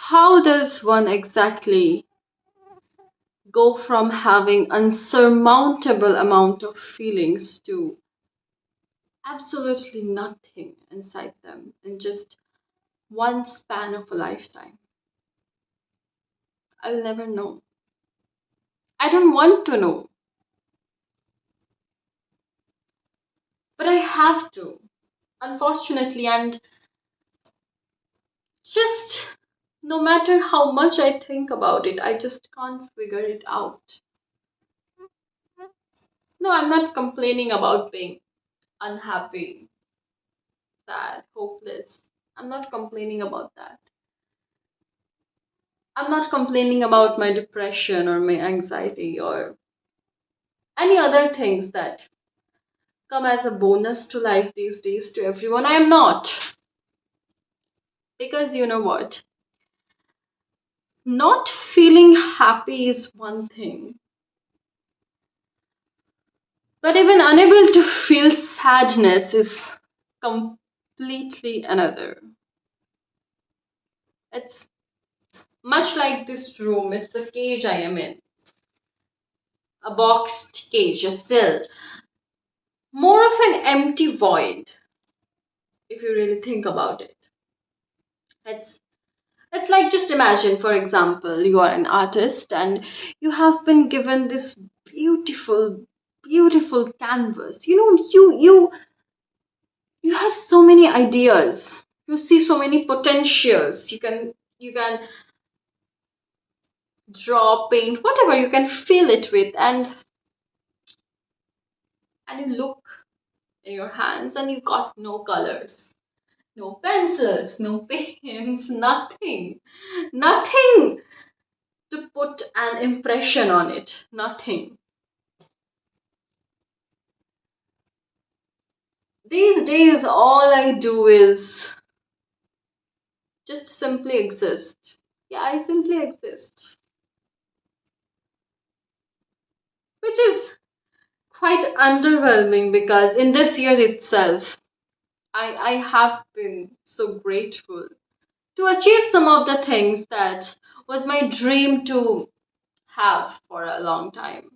How does one exactly go from having unsurmountable amount of feelings to absolutely nothing inside them in just one span of a lifetime? I'll never know. I don't want to know, but I have to, unfortunately, and just no matter how much I think about it, I just can't figure it out. No, I'm not complaining about being unhappy, sad, hopeless. I'm not complaining about that. I'm not complaining about my depression or my anxiety or any other things that come as a bonus to life these days to everyone. I am not. Because you know what? Not feeling happy is one thing, but even unable to feel sadness is completely another. It's much like this room, it's a cage I am in, a boxed cage, a cell, more of an empty void if you really think about it. It's it's like, just imagine, for example, you are an artist and you have been given this beautiful, beautiful canvas. You have so many ideas. You see so many potentials. You can draw, paint, whatever you can fill it with, and you look in your hands and you got no colors, no pencils, no paints, nothing. Nothing to put an impression on it. Nothing. These days, all I do is just simply exist. Yeah, I simply exist. Which is quite underwhelming because in this year itself, I have been so grateful to achieve some of the things that was my dream to have for a long time.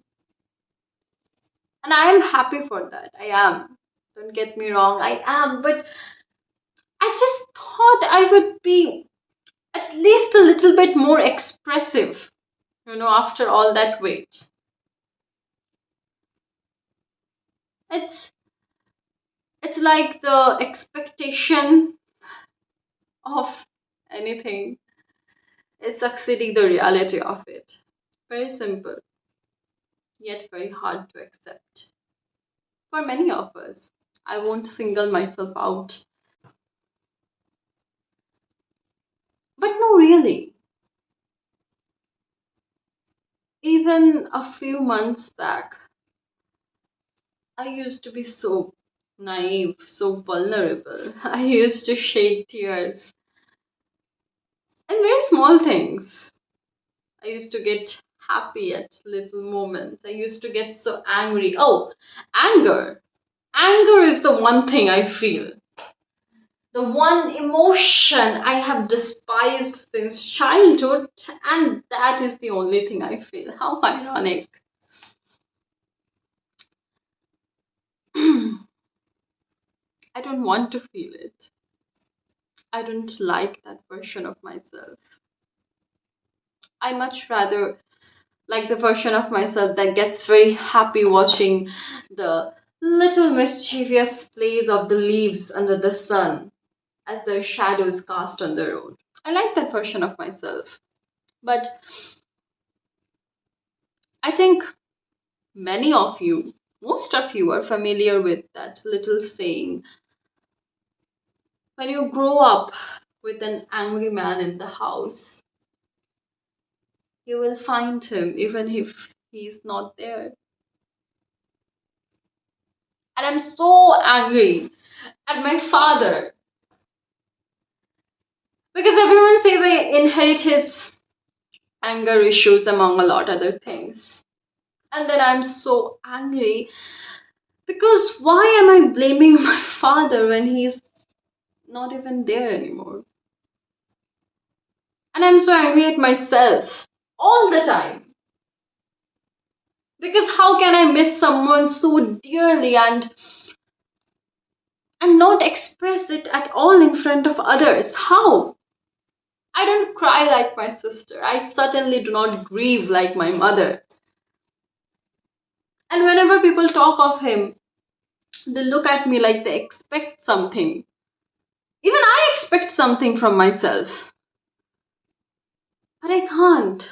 And I am happy for that. I am. Don't get me wrong, I am. But I just thought I would be at least a little bit more expressive, after all that wait. It's it's like the expectation of anything is succeeding the reality of it. Very simple, yet very hard to accept. For many of us. I won't single myself out. But no, really. Even a few months back, I used to be so naive, so vulnerable. I used to shed tears and very small things. I used to get happy at little moments. I used to get so angry. Oh, anger. Anger is the one thing I feel. The one emotion I have despised since childhood, and that is the only thing I feel. How ironic. I don't want to feel it. I don't like that version of myself. I much rather like the version of myself that gets very happy watching the little mischievous plays of the leaves under the sun as their shadows cast on the road. I like that version of myself. But I think many of you, most of you, are familiar with that little saying: when you grow up with an angry man in the house, you will find him even if he's not there. And I'm so angry at my father because everyone says I inherit his anger issues among a lot other things. And then I'm so angry because why am I blaming my father when he's not even there anymore? And I'm so angry at myself all the time. Because how can I miss someone so dearly and not express it at all in front of others? How? I don't cry like my sister. I certainly do not grieve like my mother. And whenever people talk of him, they look at me like they expect something. Even I expect something from myself. But I can't.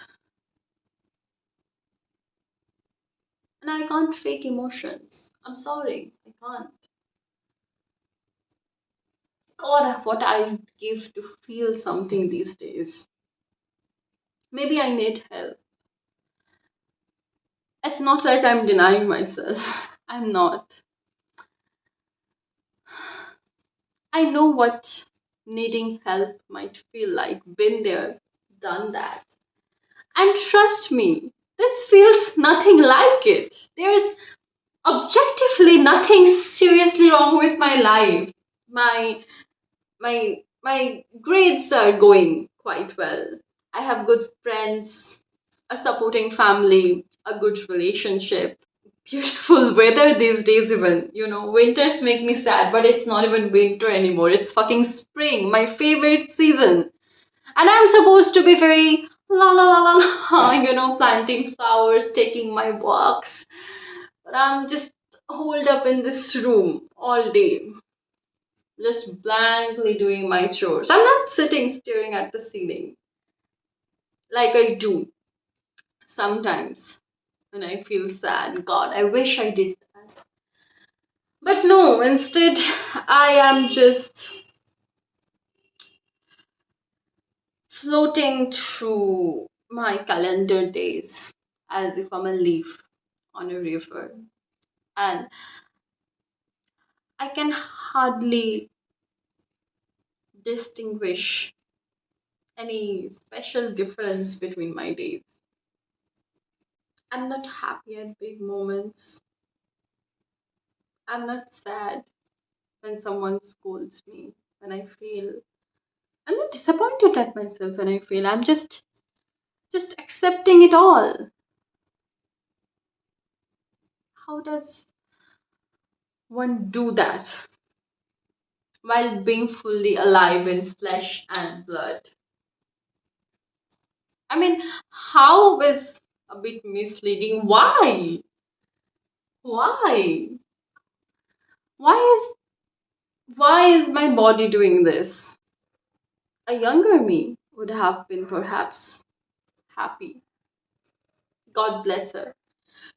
And I can't fake emotions. I'm sorry. I can't. God, what I give to feel something these days. Maybe I need help. It's not like I'm denying myself. I'm not. I know what needing help might feel like. Been there, done that. And trust me, this feels nothing like it. There's objectively nothing seriously wrong with my life. My my grades are going quite well. I have good friends, a supporting family, a good relationship, beautiful weather these days. Even, winters make me sad, but it's not even winter anymore, it's fucking spring, my favorite season. And I'm supposed to be very la la la la la, planting flowers, taking my walks, but I'm just holed up in this room all day, just blankly doing my chores. I'm not sitting staring at the ceiling like I do sometimes when I feel sad. God, I wish I did that. But no, instead, I am just floating through my calendar days as if I'm a leaf on a river. And I can hardly distinguish any special difference between my days. I'm not happy at big moments. I'm not sad when someone scolds me, when I fail. I'm not disappointed at myself when I fail. I'm just accepting it all. How does one do that while being fully alive in flesh and blood? I mean, how is a bit misleading? Why? Why? Why why is my body doing this? A younger me would have been perhaps happy. God bless her.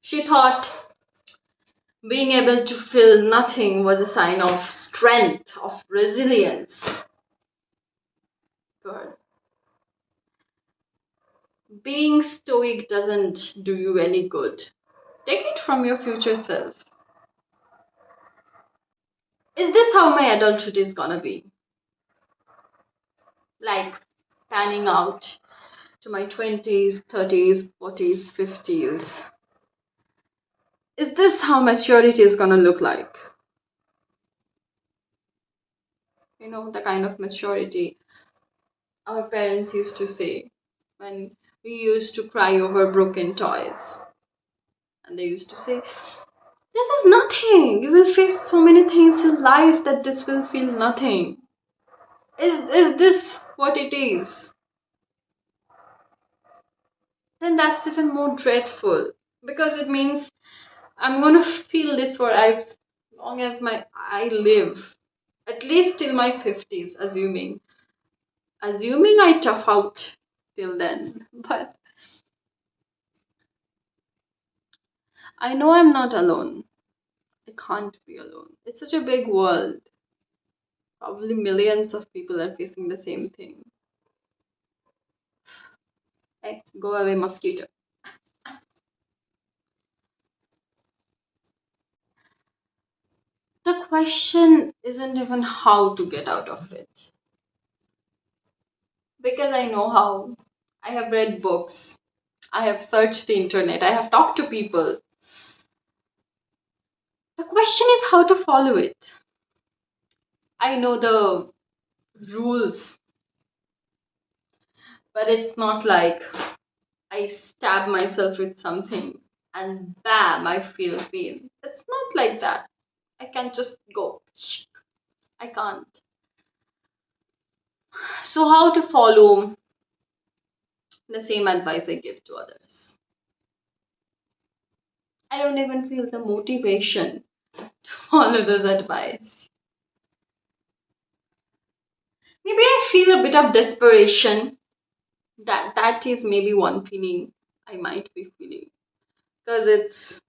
She thought being able to feel nothing was a sign of strength, of resilience. God. Being stoic doesn't do you any good. Take it from your future self. Is this how my adulthood is gonna be? Like panning out to my 20s, 30s, 40s, 50s. Is this how maturity is gonna look like? The kind of maturity our parents used to say when we used to cry over broken toys. And they used to say, this is nothing. You will face so many things in life that this will feel nothing. Is this what it is? Then that's even more dreadful because it means I'm gonna feel this for as long as I live. At least till my 50s, assuming I tough out till then. But I know I'm not alone. I can't be alone. It's such a big world. Probably millions of people are facing the same thing. Hey, go away, mosquito. The question isn't even how to get out of it. Because I know how. I have read books. I have searched the internet. I have talked to people. The question is how to follow it. I know the rules But it's not like I stab myself with something and bam, I feel pain. It's not like that. I can't just go. I can't. So, how to follow the same advice I give to others? I don't even feel the motivation to follow this advice. Maybe I feel a bit of desperation. That is maybe one feeling I might be feeling because it's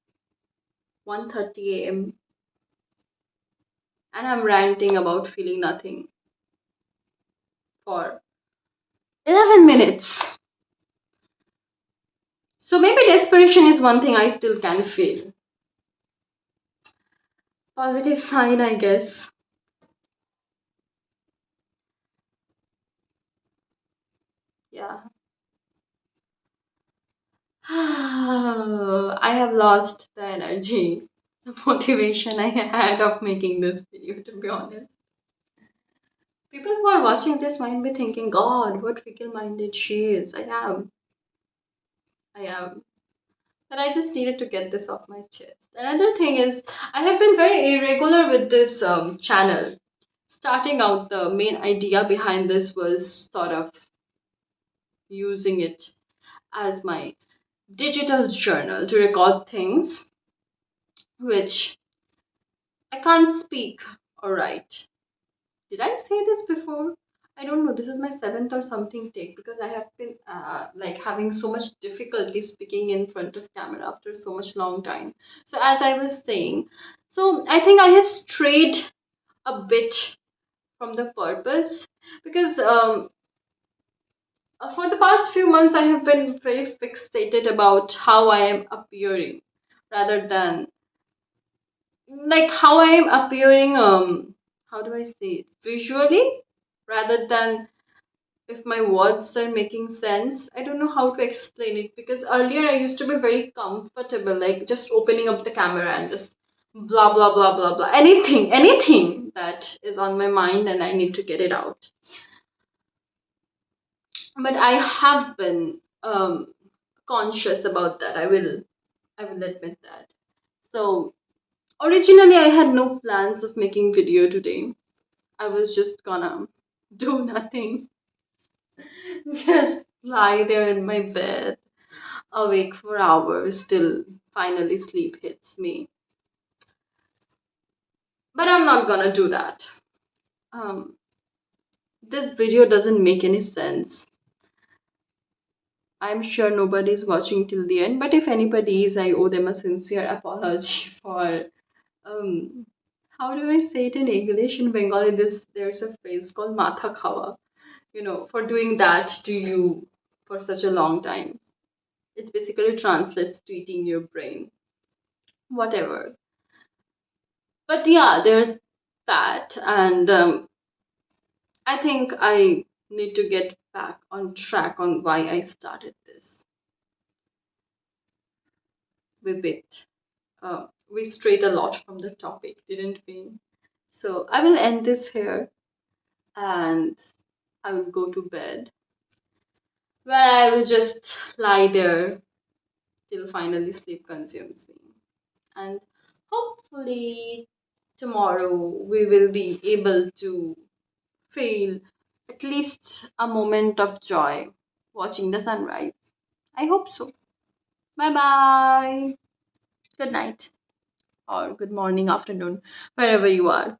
1:30 a.m. and I'm ranting about feeling nothing for 11 minutes. So maybe desperation is one thing I still can feel. Positive sign, I guess. Yeah. I have lost the energy, the motivation I had of making this video, to be honest. People who are watching this might be thinking, God, what fickle minded she is. I am. But I just needed to get this off my chest. Another thing is, I have been very irregular with this channel. Starting out, the main idea behind this was sort of using it as my digital journal to record things which I can't speak or write. Did I say this before? I don't know. This is my seventh or something take because I have been like having so much difficulty speaking in front of camera after so much long time. So as I was saying, so I think I have strayed a bit from the purpose because for the past few months I have been very fixated about how I am appearing rather than like how I am appearing how do I say it visually rather than if my words are making sense. I don't know how to explain it because earlier I used to be very comfortable like just opening up the camera and just blah blah blah blah blah anything that is on my mind and I need to get it out. But I have been conscious about that. I will admit that. So originally I had no plans of making video today. I was just gonna do nothing. Just lie there in my bed, awake for hours till finally sleep hits me. But I'm not gonna do that. Um, this video doesn't make any sense. I'm sure nobody's watching till the end, but if anybody is, I owe them a sincere apology for um how do I say it in English? In Bengali, there's a phrase called matha khawa, for doing that to you for such a long time. It basically translates to eating your brain. Whatever. But yeah, there's that, and I think I need to get back on track on why I started this. We strayed a lot from the topic, didn't we? So I will end this here, and I will go to bed, where I will just lie there till finally sleep consumes me. And hopefully, tomorrow we will be able to feel at least a moment of joy watching the sunrise. I hope so. Bye bye. Good night or good morning, afternoon, wherever you are.